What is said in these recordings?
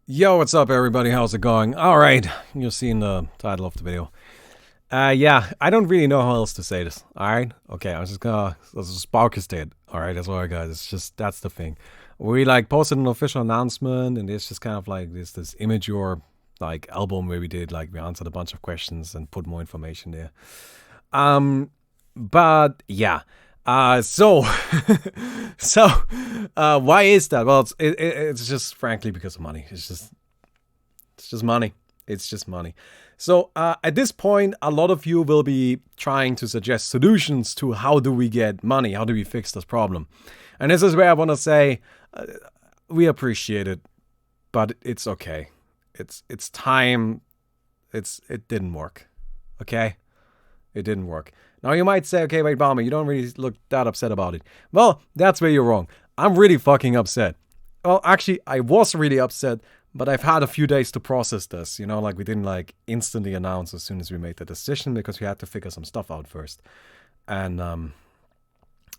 Yo, what's up, everybody? How's it going? All right, you've seen the title of the video. Yeah, I don't really know how else to say this. All right, okay, I'm just gonna spark is dead. All right, that's all I got. It's just that's the thing. We like posted an official announcement, and it's just kind of like this image or like album where we did like we answered a bunch of questions and put more information there. But yeah. So, so, why is that? Well, it's just frankly because of money. It's just money. It's just money. So, at this point, a lot of you will be trying to suggest solutions to how do we get money? How do we fix this problem? And this is where I want to say, we appreciate it, but it's okay. It's time. It didn't work. Okay, it didn't work. Now you might say, okay, wait, Balmer, you don't really look that upset about it. Well, that's where you're wrong. I'm really fucking upset. Well, actually, I was really upset, but I've had a few days to process this. You know, like we didn't like instantly announce as soon as we made the decision because we had to figure some stuff out first. And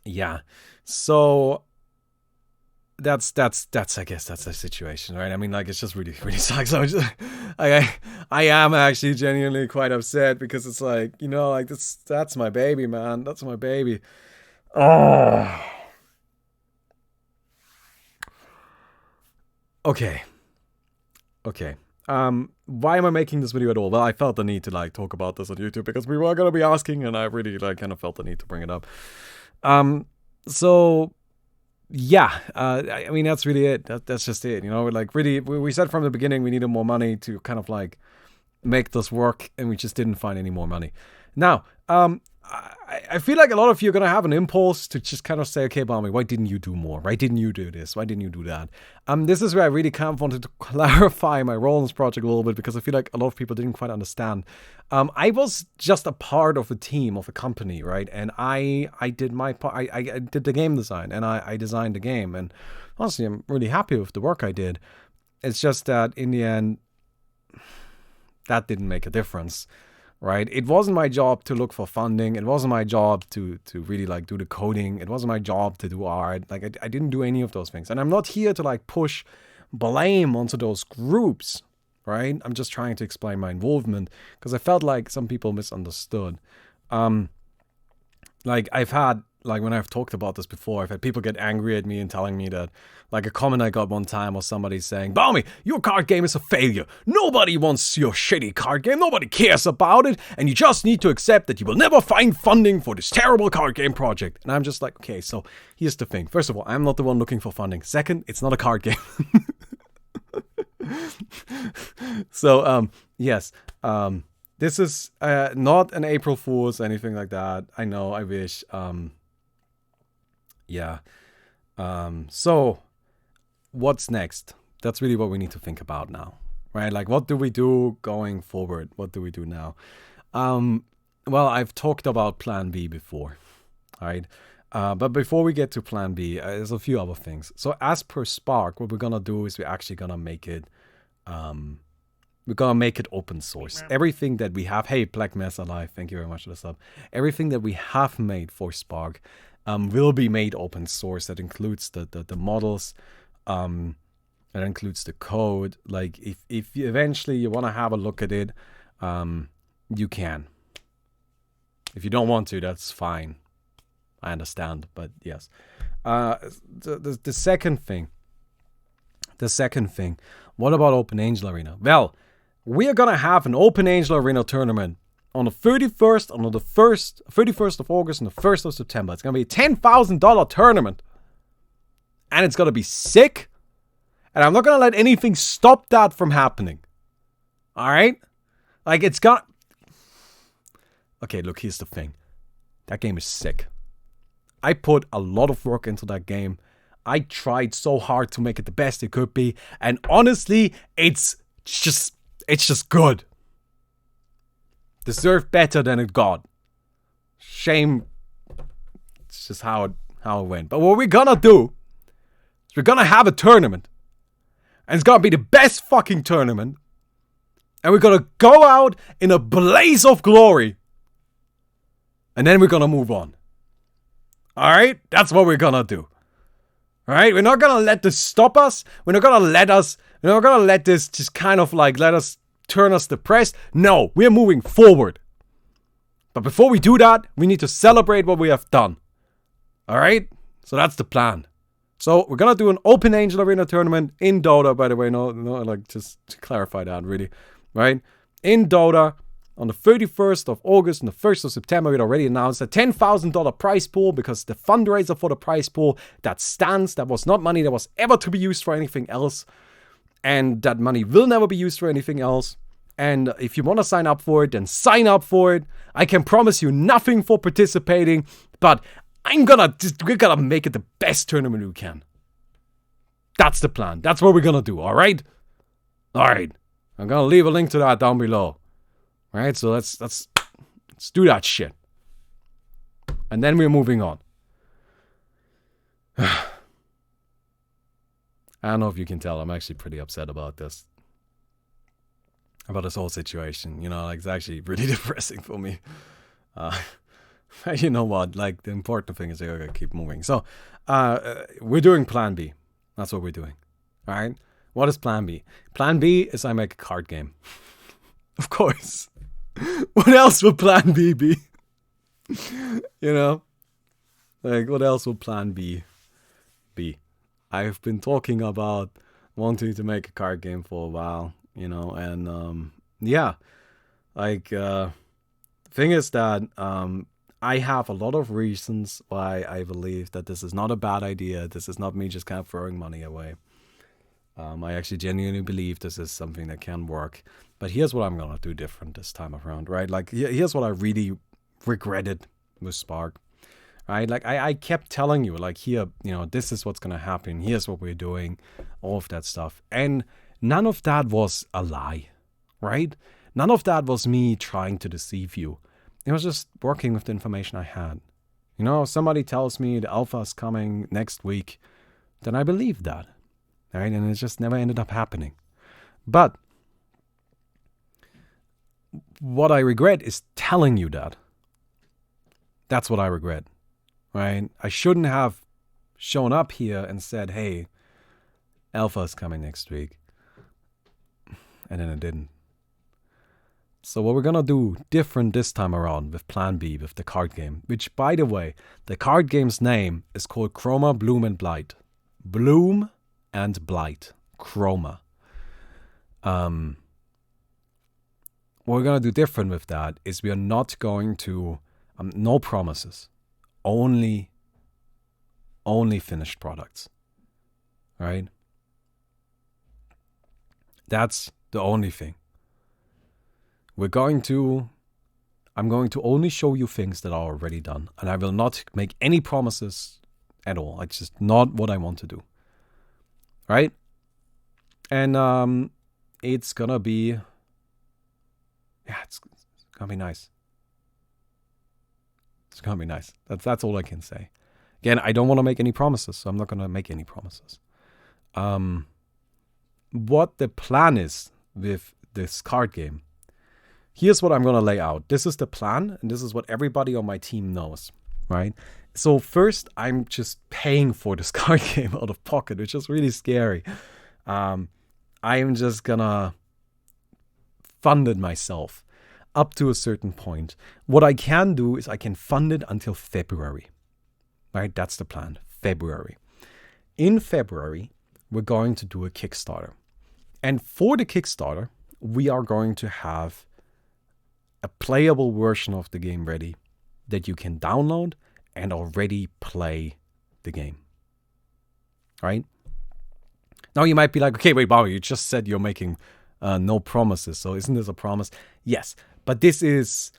yeah, so that's I guess that's the situation, right? I mean, like it's just really sucks. I am actually genuinely quite upset because it's like, you know, like that's my baby, man. That's my baby. Oh. Okay. Why am I making this video at all? Well, I felt the need to like talk about this on YouTube because we were gonna be asking, and I really like kind of felt the need to bring it up. So yeah, I mean, that's really it. That's just it. You know, like really, we said from the beginning we needed more money to kind of like make this work, and we just didn't find any more money. Now, I feel like a lot of you are going to have an impulse to just kind of say, okay, Balmy, why didn't you do more? Why didn't you do this? Why didn't you do that? This is where I really kind of wanted to clarify my role in this project a little bit because I feel like a lot of people didn't quite understand. I was just a part of a team, of a company, right? And I did my part. I did the game design, and I designed the game. And honestly, I'm really happy with the work I did. It's just that in the end, that didn't make a difference. Right? It wasn't my job to look for funding. It wasn't my job to really like do the coding. It wasn't my job to do art. Like I didn't do any of those things. And I'm not here to like push blame onto those groups, right? I'm just trying to explain my involvement because I felt like some people misunderstood. Like I've had, like when I've talked about this before, I've had people get angry at me and telling me that, like a comment I got one time was somebody saying, Balmy, your card game is a failure. Nobody wants your shitty card game. Nobody cares about it. And you just need to accept that you will never find funding for this terrible card game project. And I'm just like, okay, so here's the thing. First of all, I'm not the one looking for funding. Second, it's not a card game. So, yes, this is not an April Fool's, anything like that. I know, I wish. Yeah. So, what's next? That's really what we need to think about now, right? Like, what do we do going forward? What do we do now? Well, I've talked about Plan B before, right? But before we get to Plan B, there's a few other things. So, as per Spark, what we're gonna do is we're actually gonna make it. We're gonna make it open source. Everything that we have. Hey, Black Mesa Live, thank you very much for the sub. Everything that we have made for Spark will be made open source. That includes the models. That includes the code. Like if you eventually you want to have a look at it, you can. If you don't want to, that's fine. I understand, but yes. The second thing. What about Open Angel Arena? Well, we are gonna have an Open Angel Arena tournament on the 31st, on the 31st of August and the 1st of September. It's gonna be a $10,000 tournament. And it's gonna be sick. And I'm not gonna let anything stop that from happening. Alright? Like it's got. Okay, look, here's the thing. That game is sick. I put a lot of work into that game. I tried so hard to make it the best it could be, and honestly, it's just good. Deserved better than it got. Shame. It's just how it went. But what we're gonna do is we're gonna have a tournament, and it's gonna be the best fucking tournament, and we're gonna go out in a blaze of glory, and then we're gonna move on. All right, that's what we're gonna do. All right, we're not gonna let this stop us. We're not gonna let us We're not gonna let this just kind of like let us turn us depressed. No, we're moving forward. But before we do that, we need to celebrate what we have done. Alright? So that's the plan. So we're gonna do an Open Angel Arena tournament in Dota, by the way. No, like just to clarify that, really. Right? In Dota, on the 31st of August and the 1st of September, we'd already announced a $10,000 prize pool because the fundraiser for the prize pool, that stands, that was not money that was ever to be used for anything else. And that money will never be used for anything else. And if you want to sign up for it, then sign up for it. I can promise you nothing for participating, but we're gonna make it the best tournament we can. That's the plan. That's what we're gonna do, alright? Alright. I'm gonna leave a link to that down below. Alright, so let's do that shit. And then we're moving on. I don't know if you can tell, I'm actually pretty upset about this. About this whole situation. You know, like, it's actually really depressing for me. You know what? Like, the important thing is I gotta keep moving. So, we're doing Plan B. That's what we're doing. Alright? What is Plan B? Plan B is I make a card game. Of course. What else would Plan B be? You know? Like, what else would Plan B be? I've been talking about wanting to make a card game for a while, you know, and yeah. Like, the thing is that I have a lot of reasons why I believe that this is not a bad idea. This is not me just kind of throwing money away. I actually genuinely believe this is something that can work. But here's what I'm going to do different this time around, right? Like, here's what I really regretted with Spark, right? Like, I kept telling you, like, here, you know, this is what's going to happen. Here's what we're doing, all of that stuff. And none of that was a lie, right? None of that was me trying to deceive you. It was just working with the information I had. You know, if somebody tells me the alpha is coming next week, then I believe that. Right? And it just never ended up happening. But what I regret is telling you that. That's what I regret. Right? I shouldn't have shown up here and said, hey, alpha is coming next week. And then it didn't. So what we're going to do different this time around with Plan B, with the card game, which, by the way, the card game's name is called Chroma, Bloom, and Blight. Bloom and Blight. Chroma. What we're going to do different with that is we are not going to, no promises, only finished products. Right? That's the only thing. I'm going to only show you things that are already done. And I will not make any promises at all. It's just not what I want to do. Right? And it's gonna be... Yeah, it's gonna be nice. It's gonna be nice. That's all I can say. Again, I don't want to make any promises, so I'm not gonna make any promises. What the plan is with this card game, here's what I'm going to lay out. This is the plan, and this is what everybody on my team knows, right? So first, I'm just paying for this card game out of pocket, which is really scary. I'm just going to fund it myself up to a certain point. What I can do is I can fund it until February, right? That's the plan, February. In February, we're going to do a Kickstarter. And for the Kickstarter, we are going to have a playable version of the game ready that you can download and already play the game. Right? Now you might be like, okay, wait, Bobby, you just said you're making no promises. So isn't this a promise? Yes, but this is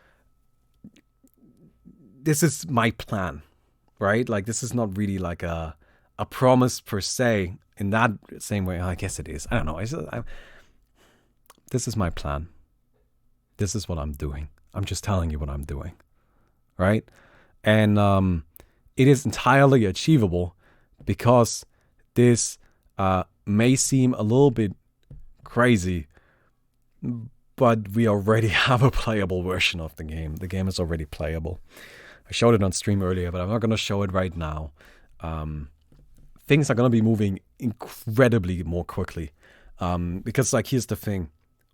my plan, right? Like, this is not really like a promise per se in that same way. I guess it is. I don't know. This is my plan. This is what I'm doing. I'm just telling you what I'm doing, right? And it is entirely achievable because this may seem a little bit crazy, but we already have a playable version of the game. The game is already playable. I showed it on stream earlier, but I'm not going to show it right now. Things are going to be moving incredibly more quickly Because like here's the thing,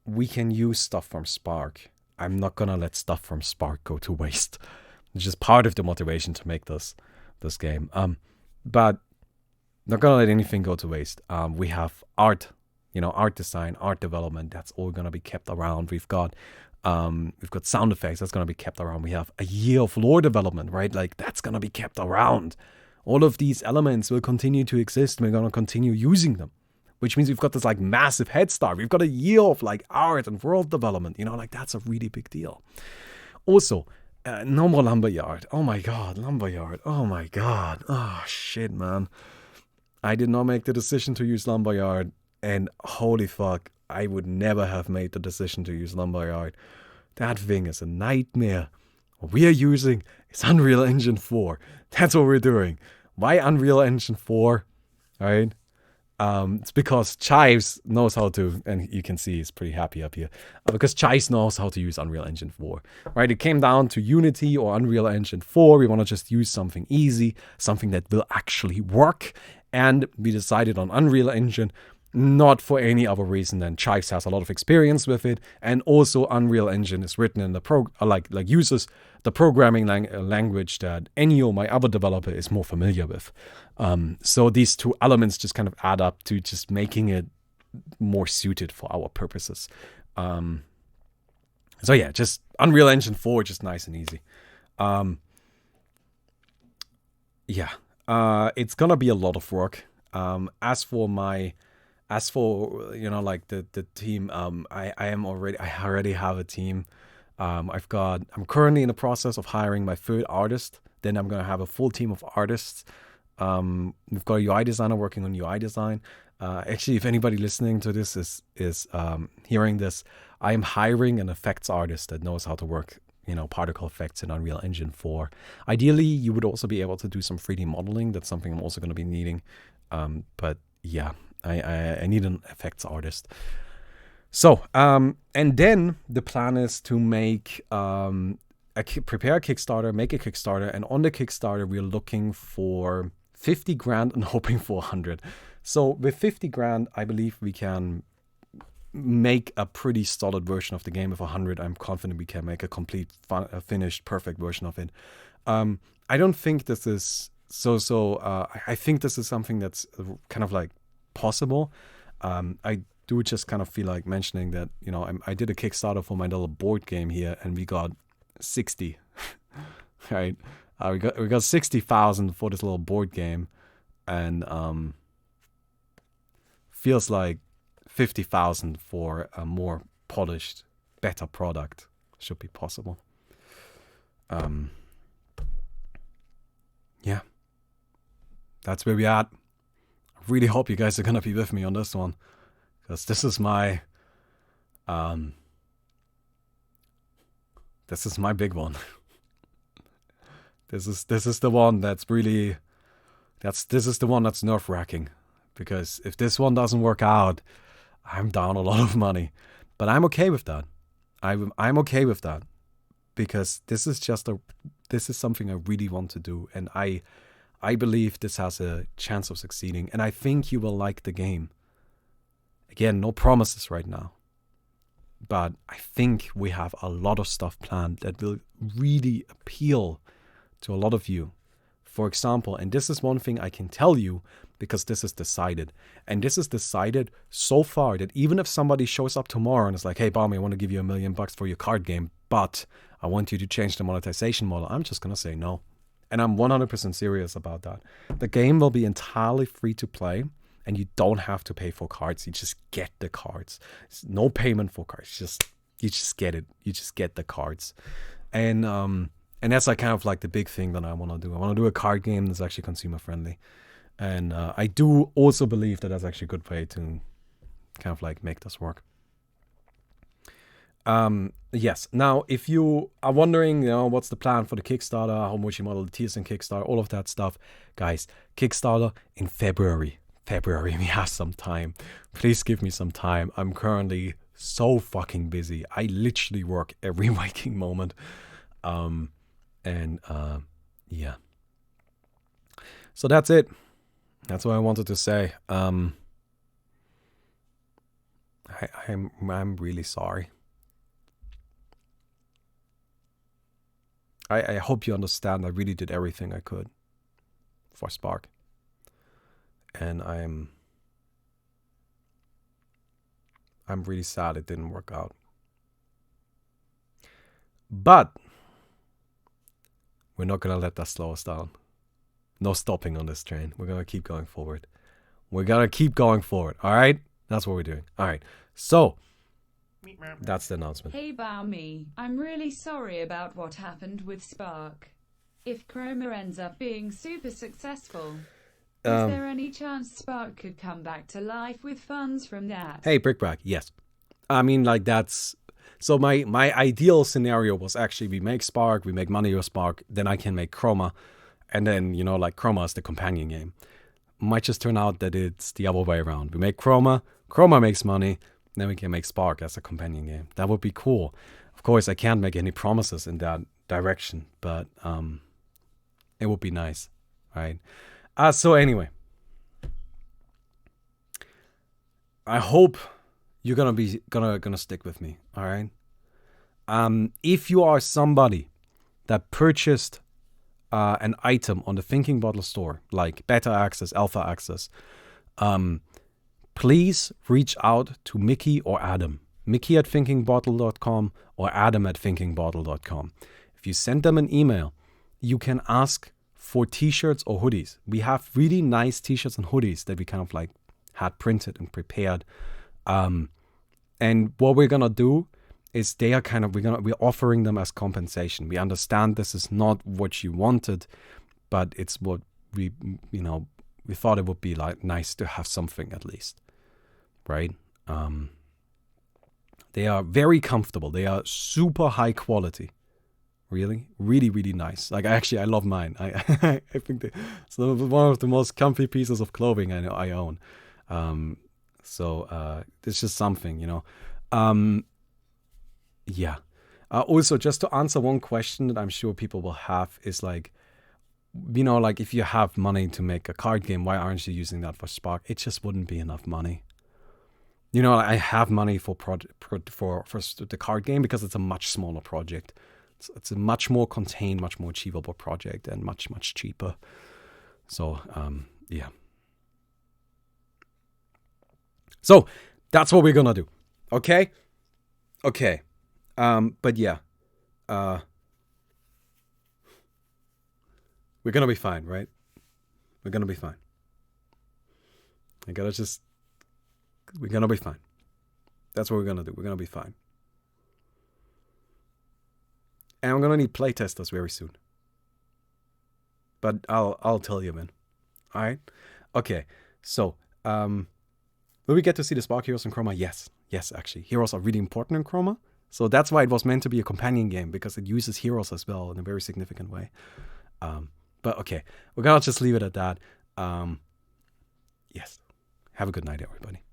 we can use stuff from Spark. I'm not gonna let stuff from Spark go to waste. It's just part of the motivation to make this game. But not gonna let anything go to waste. We have art, art design, art development. That's all gonna be kept around. We've got sound effects. That's gonna be kept around. We have a year of lore development, right? Like that's gonna be kept around. All of these elements will continue to exist. We're gonna continue using them, which means we've got this like massive head start. We've got a year of like art and world development. Like that's a really big deal. Also, no more lumberyard. Oh my god, lumberyard. Oh my god. Oh shit, man. I did not make the decision to use lumberyard, and holy fuck, I would never have made the decision to use lumberyard. That thing is a nightmare. What we are using is Unreal Engine 4. That's what we're doing. Why Unreal Engine 4? Right? It's because Chives knows how to, and you can see he's pretty happy up here, because Chives knows how to use Unreal Engine 4, right? It came down to Unity or Unreal Engine 4. We want to just use something easy, something that will actually work, and we decided on Unreal Engine, not for any other reason than Chives has a lot of experience with it, and also Unreal Engine is written in the uses the programming language that Ennio, my other developer, is more familiar with. So these two elements just kind of add up to just making it more suited for our purposes. So yeah, just Unreal Engine 4, just nice and easy. It's gonna be a lot of work. As for the team, I already have a team. I'm currently in the process of hiring my third artist. Then I'm gonna have a full team of artists. We've got a UI designer working on UI design. Actually, if anybody listening to this is hearing this, I am hiring an effects artist that knows how to work, particle effects in Unreal Engine 4. Ideally, you would also be able to do some 3D modeling. That's something I'm also going to be needing. But yeah, I need an effects artist. So, and then the plan is to prepare a Kickstarter, make a Kickstarter, and on the Kickstarter, we're looking for 50 grand and hoping for 100. So with 50 grand, I believe we can make a pretty solid version of the game. With 100, I'm confident we can make a complete, finished, perfect version of it. I don't think this is I think this is something that's kind of like possible. I do just kind of feel like mentioning that, I did a Kickstarter for my little board game here, and we got 60, right? We got 60,000 for this little board game, and feels like 50,000 for a more polished, better product should be possible. Yeah, that's where we're at. I really hope you guys are gonna be with me on this one, because this is my big one. This is the one that's really this is the one that's nerve-wracking, because if this one doesn't work out, I'm down a lot of money. But I'm okay with that. I'm okay with that, because this is something I really want to do, and I believe this has a chance of succeeding, and I think you will like the game. Again, no promises right now, but I think we have a lot of stuff planned that will really appeal to a lot of you. For example, and this is one thing I can tell you, because this is decided. And this is decided so far that even if somebody shows up tomorrow and is like, hey, Balmy, I want to give you $1 million for your card game, but I want you to change the monetization model, I'm just going to say no. And I'm 100% serious about that. The game will be entirely free to play, and you don't have to pay for cards. You just get the cards. It's no payment for cards. You just get it. You just get the cards. And that's like kind of like the big thing that I want to do. I want to do a card game that's actually consumer friendly. And I do also believe that that's actually a good way to kind of like make this work. Yes. Now, if you are wondering, what's the plan for the Kickstarter, how much you model the tiers in Kickstarter, all of that stuff, guys, Kickstarter in February. We have some time. Please give me some time. I'm currently so fucking busy. I literally work every waking moment. Yeah. So that's it. That's what I wanted to say. I'm really sorry. I hope you understand. I really did everything I could for Spark, and I'm really sad it didn't work out. But we're not gonna let that slow us down. No stopping on this train. We're gonna keep going forward. We're gonna keep going forward. All right, that's what we're doing. All right, so that's the announcement. Hey Baumi, I'm really sorry about what happened with Spark. If Chroma ends up being super successful, is there any chance Spark could come back to life with funds from that? Hey, Brickbrack, yes. I mean, like, that's... So my ideal scenario was actually we make Spark, we make money with Spark, then I can make Chroma, and then, you know, like, Chroma is the companion game. Might just turn out that it's the other way around. We make Chroma, Chroma makes money, then we can make Spark as a companion game. That would be cool. Of course, I can't make any promises in that direction, but it would be nice, right? So anyway, I hope you're gonna stick with me, all right? If you are somebody that purchased an item on the Thinking Bottle store, like beta access, alpha access, please reach out to Mickey or Adam. Mickey at thinkingbottle.com or Adam at thinkingbottle.com. If you send them an email, you can ask for t-shirts or hoodies. We have really nice t-shirts and hoodies that we kind of like had printed and prepared. And what we're gonna do is they are kind of we're offering them as compensation. We understand this is not what you wanted, but it's what we thought it would be like nice to have something at least, right? They are very comfortable. They are super high quality. Really, really, really nice. Like I love mine. I think it's one of the most comfy pieces of clothing I own. So it's just something, you know. Yeah. Also, just to answer one question that I'm sure people will have is like, you know, like if you have money to make a card game, why aren't you using that for Spark? It just wouldn't be enough money. You know, I have money for the card game because it's a much smaller project. It's a much more contained, much more achievable project and much, much cheaper. So, yeah. So, that's what we're gonna do. Okay? Okay. But yeah. We're gonna be fine, right? We're gonna be fine. We're gonna be fine. That's what we're gonna do. We're gonna be fine. And I'm gonna need playtesters very soon. But I'll tell you, man. Alright? Okay. So, will we get to see the Spark Heroes in Chroma? Yes. Yes, actually. Heroes are really important in Chroma. So that's why it was meant to be a companion game, because it uses heroes as well in a very significant way. But okay, we're gonna just leave it at that. Yes. Have a good night, everybody.